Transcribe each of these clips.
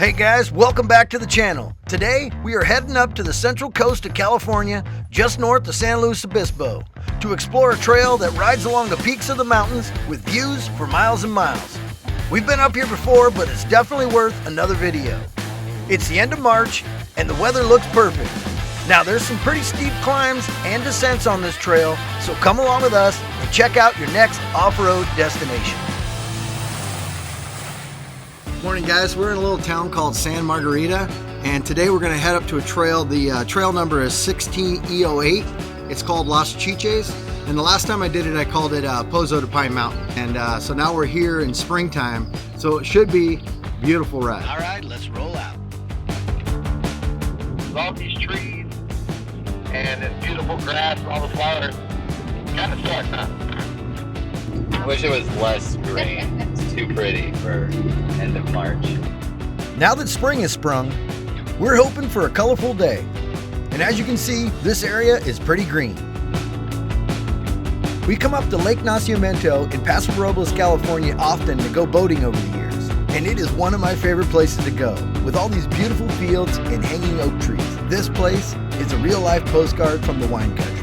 Hey guys, welcome back to the channel. Today, we are heading up to the central coast of California, just north of San Luis Obispo, to explore a trail that rides along the peaks of the mountains with views for miles and miles. We've been up here before, but it's definitely worth another video. It's the end of March, and the weather looks perfect. Now, there's some pretty steep climbs and descents on this trail, so come along with us and check out your next off-road destination. Morning guys, we're in a little town called San Margarita, and today we're going to head up to a trail. The trail number is 16E08. It's called Las Chiches, and the last time I did it I called it Pozo de Pine Mountain, and so now we're here in springtime, so it should be a beautiful ride. All right, let's roll out. With all these trees and this beautiful grass and all the flowers, kind of sucks, huh? I wish it was less green. It's too pretty for end of March. Now that spring has sprung, we're hoping for a colorful day. And as you can see, this area is pretty green. We come up to Lake Nacimiento in Paso Robles, California often to go boating over the years. And it is one of my favorite places to go. With all these beautiful fields and hanging oak trees, this place is a real-life postcard from the wine country.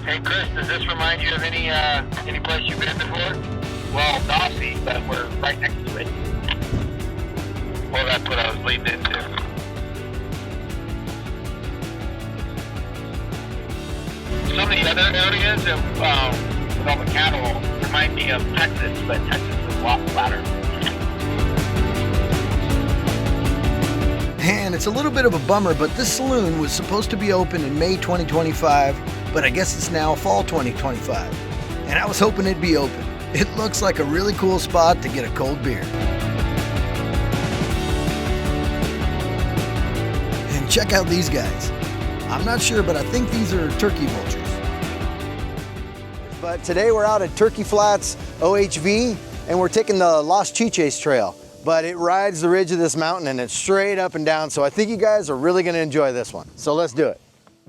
Hey Chris, does this remind you of any place you've been before? Well, Dossie, but we're right next to it. Well, that's what I was leading into. Some of the other areas of, with all the cattle remind me of Texas, but Texas is a lot flatter. And it's a little bit of a bummer, but this saloon was supposed to be open in May 2025, but I guess it's now fall 2025. And I was hoping it'd be open. It looks like a really cool spot to get a cold beer. And check out these guys. I'm not sure, but I think these are turkey vultures. But today we're out at Turkey Flats OHV, and we're taking the Las Chiches trail. But it rides the ridge of this mountain and it's straight up and down, so I think you guys are really gonna enjoy this one. So let's do it.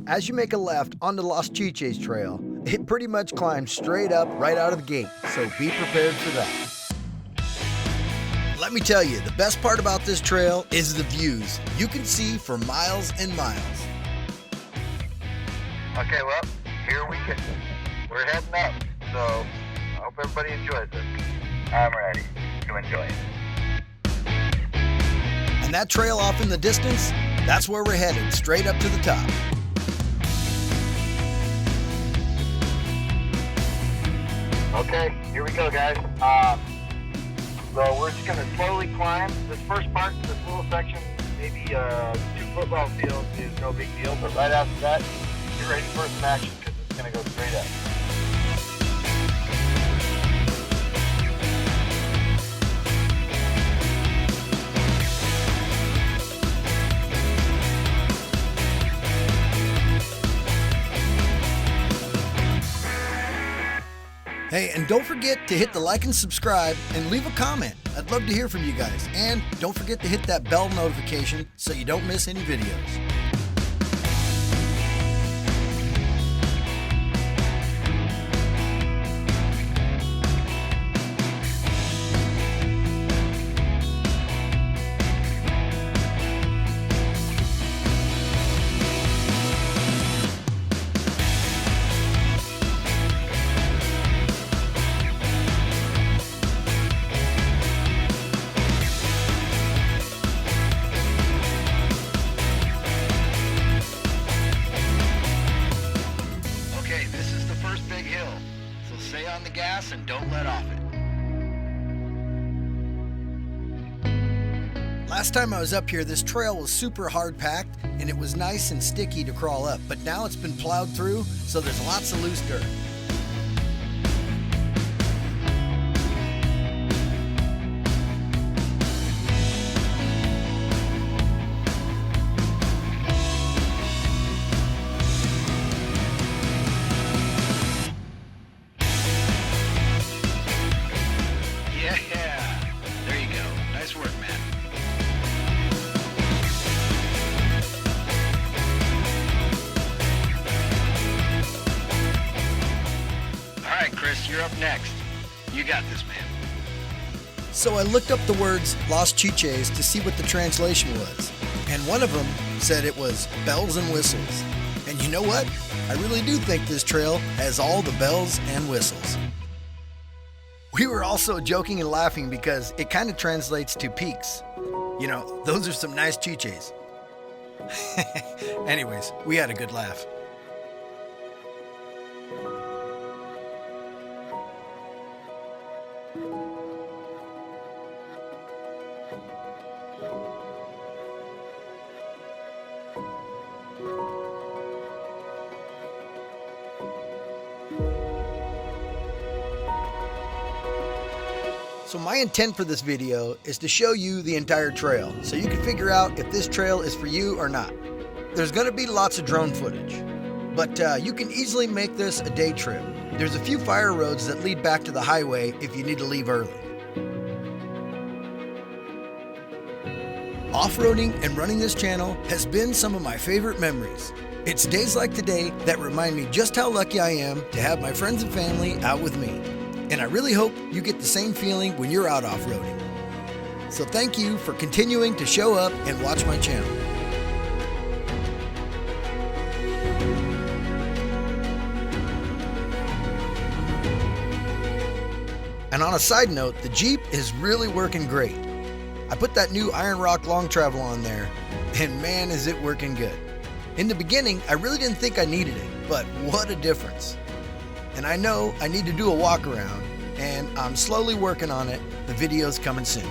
As you make a left onto Las Chiches trail, it pretty much climbs straight up right out of the gate, so be prepared for that. Let me tell you, the best part about this trail is the views. You can see for miles and miles. Okay, well, here we're heading up, so I hope everybody enjoys it. I'm ready to enjoy it. And that trail off in the distance, that's where we're headed, straight up to the top. Okay, here we go, guys. So we're just gonna slowly climb. This first part, this little section, maybe 2 football fields is no big deal, but right after that, get ready for some action because it's gonna go straight up. Hey, and don't forget to hit the like and subscribe and leave a comment. I'd love to hear from you guys. And don't forget to hit that bell notification so you don't miss any videos. Stay on the gas and don't let off it. Last time I was up here, this trail was super hard packed and it was nice and sticky to crawl up, but now it's been plowed through, so there's lots of loose dirt. You're up next. You got this, man. So I looked up the words Las Chiches to see what the translation was, and one of them said it was bells and whistles. And you know what? I really do think this trail has all the bells and whistles. We were also joking and laughing because it kind of translates to peaks. You know, those are some nice chiches. Anyways, we had a good laugh. So my intent for this video is to show you the entire trail so you can figure out if this trail is for you or not. There's going to be lots of drone footage, but you can easily make this a day trip. There's a few fire roads that lead back to the highway if you need to leave early. Off-roading and running this channel has been some of my favorite memories. It's days like today that remind me just how lucky I am to have my friends and family out with me. And I really hope you get the same feeling when you're out off-roading. So thank you for continuing to show up and watch my channel. And on a side note, the Jeep is really working great. I put that new Iron Rock Long Travel on there, and man is it working good. In the beginning, I really didn't think I needed it, but what a difference. And I know I need to do a walk around, and I'm slowly working on it. The video's coming soon.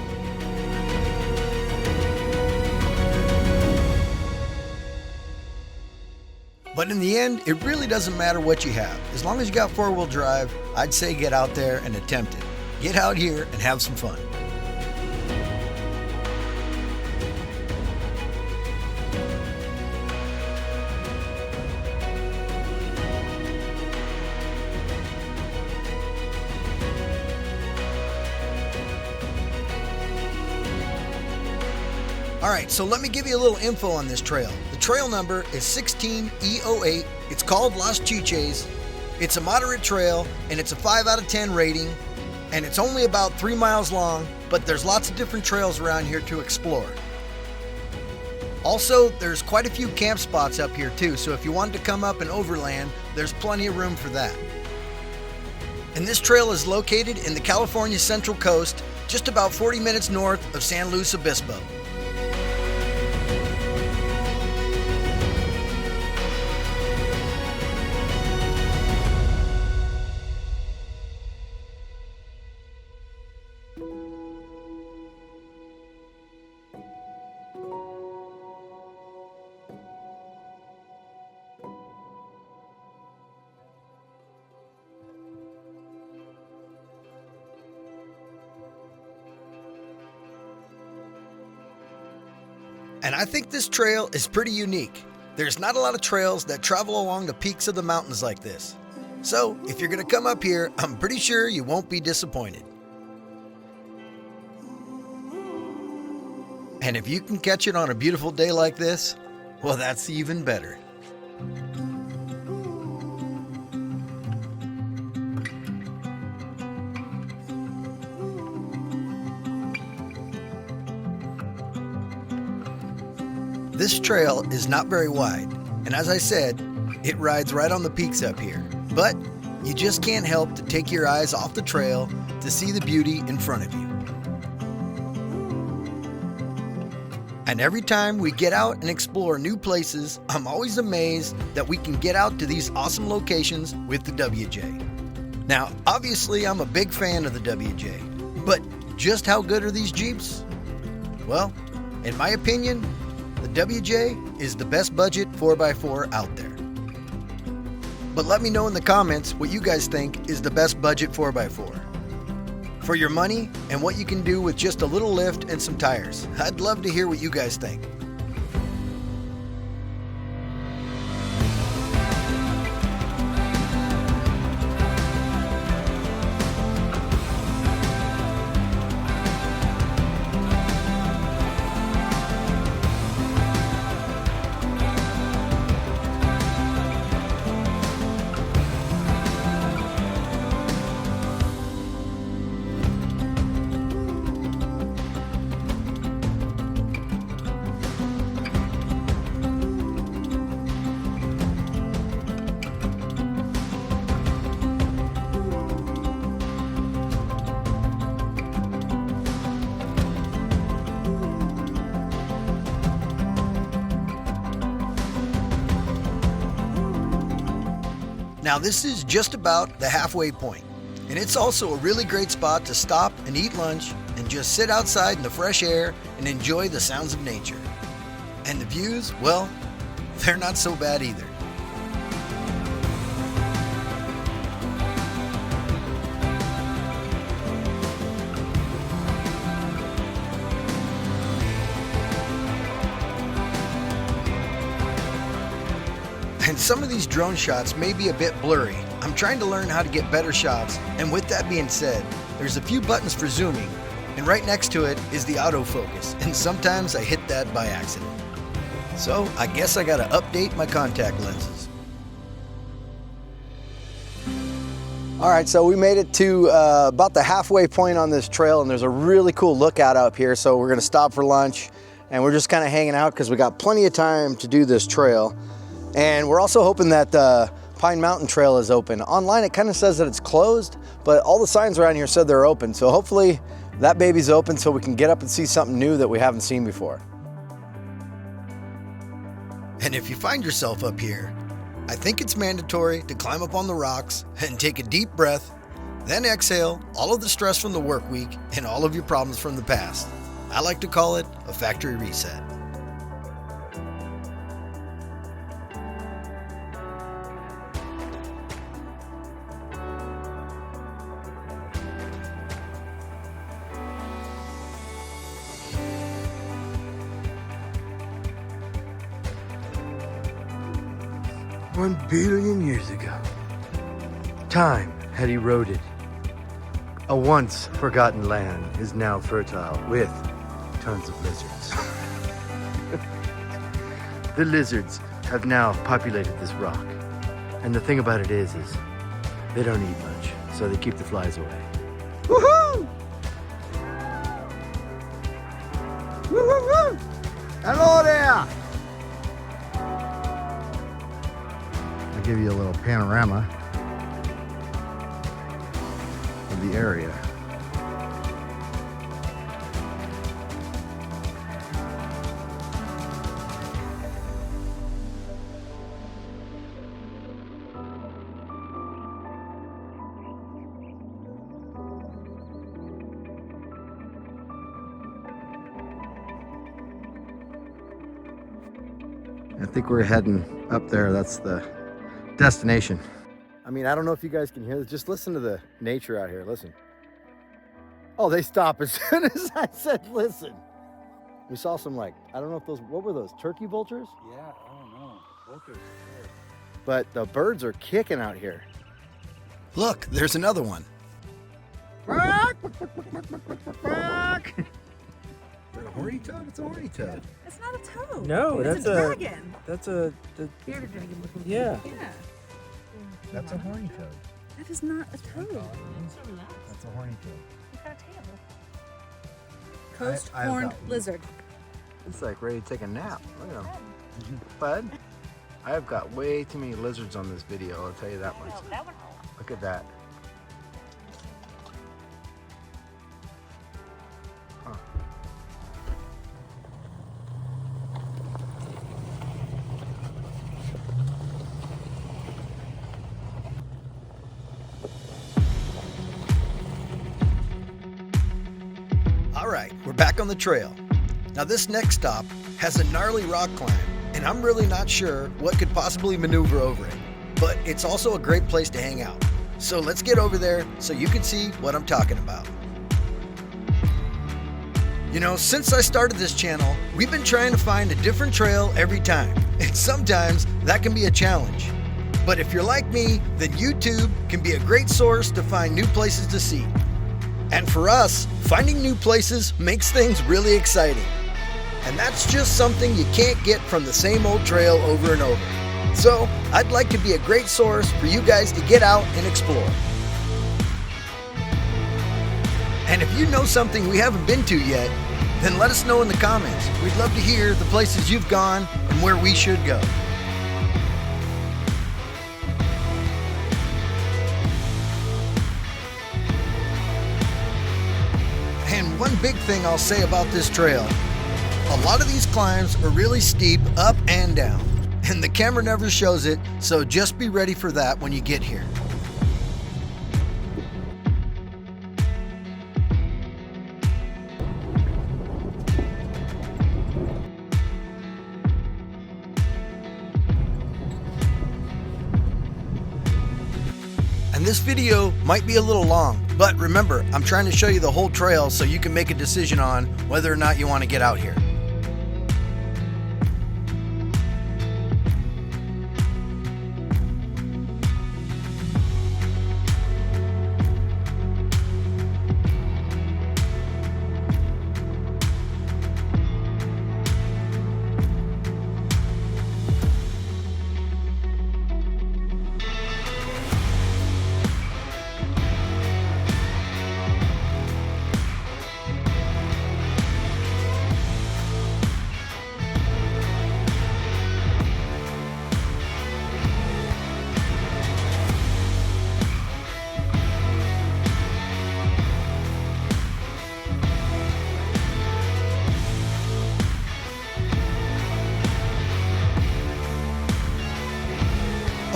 But in the end, it really doesn't matter what you have. As long as you got four-wheel drive, I'd say get out there and attempt it. Get out here and have some fun. Alright, so let me give you a little info on this trail. The trail number is 16E08. It's called Las Chiches. It's a moderate trail, and it's a 5 out of 10 rating, and it's only about 3 miles long, but there's lots of different trails around here to explore. Also, there's quite a few camp spots up here too, so if you wanted to come up and overland, there's plenty of room for that. And this trail is located in the California Central Coast, just about 40 minutes north of San Luis Obispo. And I think this trail is pretty unique. There's not a lot of trails that travel along the peaks of the mountains like this. So if you're gonna come up here, I'm pretty sure you won't be disappointed. And if you can catch it on a beautiful day like this, well, that's even better. This trail is not very wide, and as I said, it rides right on the peaks up here. But you just can't help to take your eyes off the trail to see the beauty in front of you. And every time we get out and explore new places, I'm always amazed that we can get out to these awesome locations with the WJ. Now, obviously I'm a big fan of the WJ, but just how good are these Jeeps? Well, in my opinion, the WJ is the best budget 4x4 out there. But let me know in the comments what you guys think is the best budget 4x4. For your money and what you can do with just a little lift and some tires. I'd love to hear what you guys think. Now this is just about the halfway point, and it's also a really great spot to stop and eat lunch and just sit outside in the fresh air and enjoy the sounds of nature. And the views, well, they're not so bad either. And some of these drone shots may be a bit blurry. I'm trying to learn how to get better shots, and with that being said, there's a few buttons for zooming, and right next to it is the autofocus, and sometimes I hit that by accident. So I guess I gotta update my contact lenses. All right, so we made it to about the halfway point on this trail, and there's a really cool lookout up here, so we're gonna stop for lunch, and we're just kind of hanging out because we got plenty of time to do this trail. And we're also hoping that the Pine Mountain Trail is open. Online, it kind of says that it's closed, but all the signs around here said they're open. So hopefully that baby's open so we can get up and see something new that we haven't seen before. And if you find yourself up here, I think it's mandatory to climb up on the rocks and take a deep breath, then exhale all of the stress from the work week and all of your problems from the past. I like to call it a factory reset. One billion years ago, time had eroded. A once forgotten land is now fertile with tons of lizards. The lizards have now populated this rock. And the thing about it is they don't eat much, so they keep the flies away. Woohoo! Woo-hoo-hoo! Hello there! Give you a little panorama of the area. I think we're heading up there. That's the destination. I mean, I don't know if you guys can hear this. Just listen to the nature out here. Listen. Oh, they stop as soon as I said listen. We saw some, like, I don't know if those, what were those, turkey vultures? Yeah, I don't know. Vultures. But the birds are kicking out here. Look, there's another one. Is that a horny toad? It's a horny toad. It's not a toad. No, it's that's a dragon. That's a. Bearded dragon looking. Yeah. Yeah. That's a horny toad. That is not a toad. That's a horny toad. It's got a tail. Coast I've horned got one. lizard. It's like ready to take a nap. Look at him. Bud, I have got way too many lizards on this video, I'll tell you that much. Look at that. Huh. All right, we're back on the trail. Now this next stop has a gnarly rock climb, and I'm really not sure what could possibly maneuver over it, but it's also a great place to hang out. So let's get over there so you can see what I'm talking about. You know, since I started this channel, we've been trying to find a different trail every time, and sometimes that can be a challenge. But if you're like me, then YouTube can be a great source to find new places to see. And for us, finding new places makes things really exciting. And that's just something you can't get from the same old trail over and over. So I'd like to be a great source for you guys to get out and explore. And if you know something we haven't been to yet, then let us know in the comments. We'd love to hear the places you've gone and where we should go. And one big thing I'll say about this trail, a lot of these climbs are really steep up and down. And the camera never shows it, so just be ready for that when you get here. And this video might be a little long, but remember, I'm trying to show you the whole trail so you can make a decision on whether or not you want to get out here.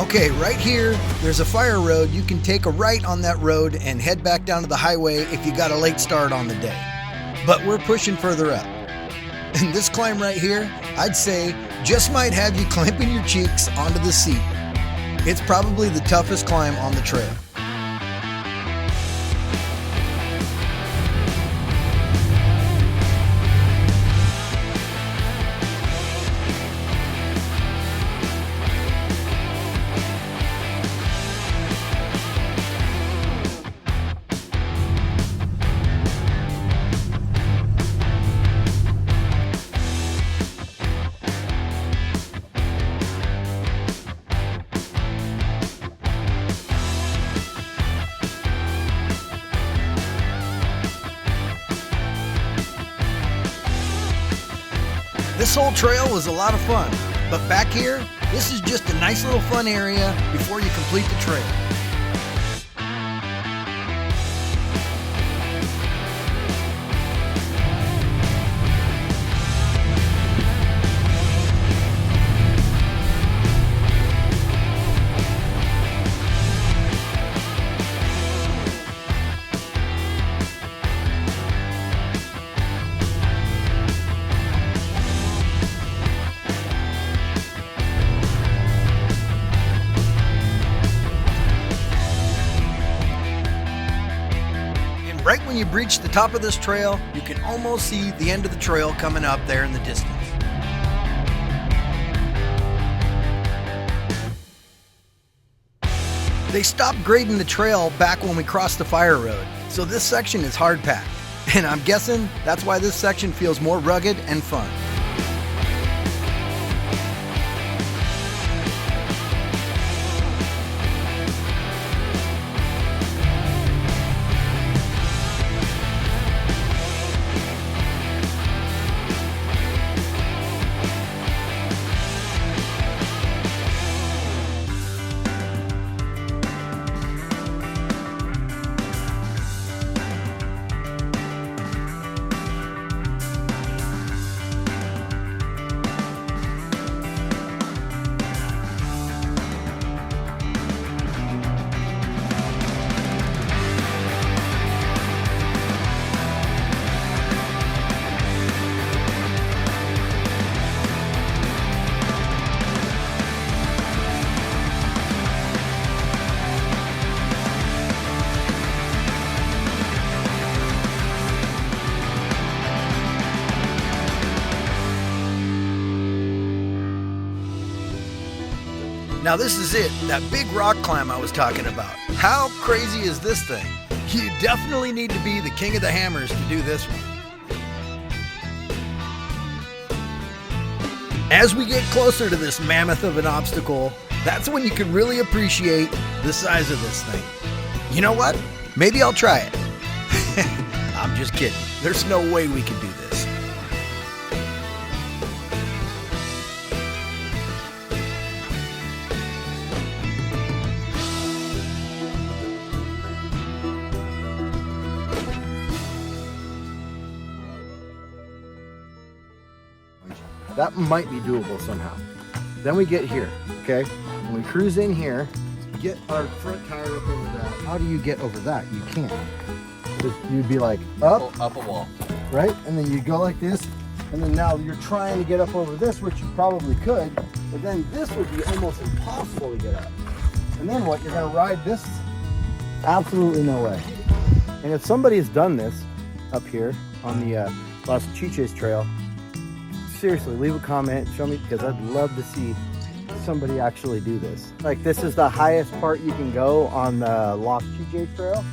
Okay, right here, there's a fire road. You can take a right on that road and head back down to the highway if you got a late start on the day. But we're pushing further up. And this climb right here, I'd say, just might have you clamping your cheeks onto the seat. It's probably the toughest climb on the trail. This whole trail was a lot of fun, but back here, this is just a nice little fun area before you complete the trail. Right when you reach the top of this trail, you can almost see the end of the trail coming up there in the distance. They stopped grading the trail back when we crossed the fire road, so this section is hard packed. And I'm guessing that's why this section feels more rugged and fun. Now this is it, that big rock climb I was talking about. How crazy is this thing? You definitely need to be the king of the hammers to do this one. As we get closer to this mammoth of an obstacle, that's when you can really appreciate the size of this thing. You know what? Maybe I'll try it. I'm just kidding. There's no way we can do this. That might be doable somehow. Then we get here, okay? When we cruise in here, get our front tire up over that. How do you get over that? You can't. You'd be like, up Up a wall. right? And then you go like this, and then now you're trying to get up over this, which you probably could, but then this would be almost impossible to get up. And then what? You're gonna ride this? Absolutely no way. And if somebody has done this up here on the Las Chiches Trail, seriously, leave a comment, show me, because I'd love to see somebody actually do this. Like, this is the highest part you can go on the Las Chiches Trail.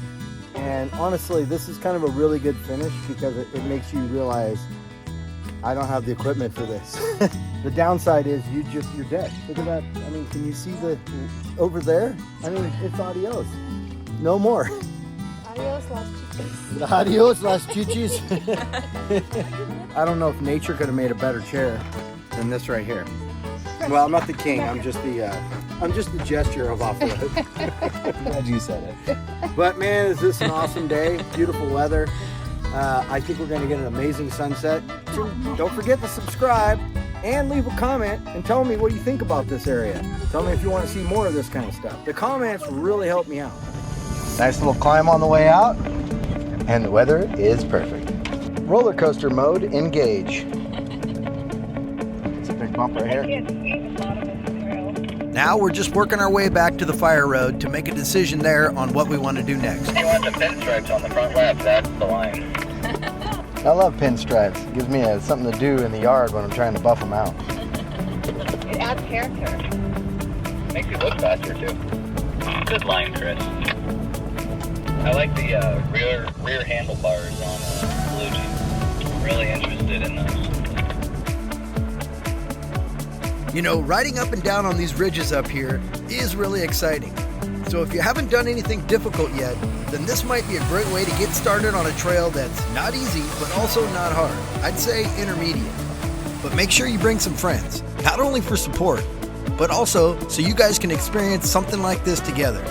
And honestly, this is kind of a really good finish because it makes you realize I don't have the equipment for this. The downside is you're dead. Look at that. I mean, can you see the over there? I mean, it's adios. No more. Adios, Las Chiches. Adios, Las Chichis. I don't know if nature could have made a better chair than this right here. Well, I'm not the king. I'm just the gesture of off-road. Glad you said it. But man, is this an awesome day? Beautiful weather. I think we're going to get an amazing sunset. Don't forget to subscribe and leave a comment and tell me what you think about this area. Tell me if you want to see more of this kind of stuff. The comments really help me out. Nice little climb on the way out, and the weather is perfect. Roller coaster mode, engage. It's a big bump right here. Now we're just working our way back to the fire road to make a decision there on what we want to do next. You want the pinstripes on the front left, that's the line. I love pinstripes. It gives me something to do in the yard when I'm trying to buff them out. It adds character. Makes you look faster too. Good line, Chris. I like the rear handlebars on Blue Jeep. I'm really interested in those. You know, riding up and down on these ridges up here is really exciting. So if you haven't done anything difficult yet, then this might be a great way to get started on a trail that's not easy, but also not hard. I'd say intermediate. But make sure you bring some friends, not only for support, but also so you guys can experience something like this together.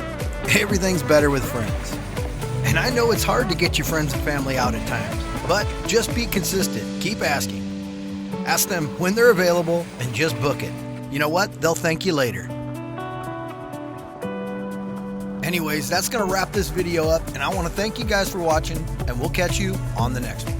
Everything's better with friends. And I know it's hard to get your friends and family out at times, but just be consistent. Keep asking. Ask them when they're available and just book it. You know what? They'll thank you later. Anyways, that's going to wrap this video up, and I want to thank you guys for watching, and we'll catch you on the next one.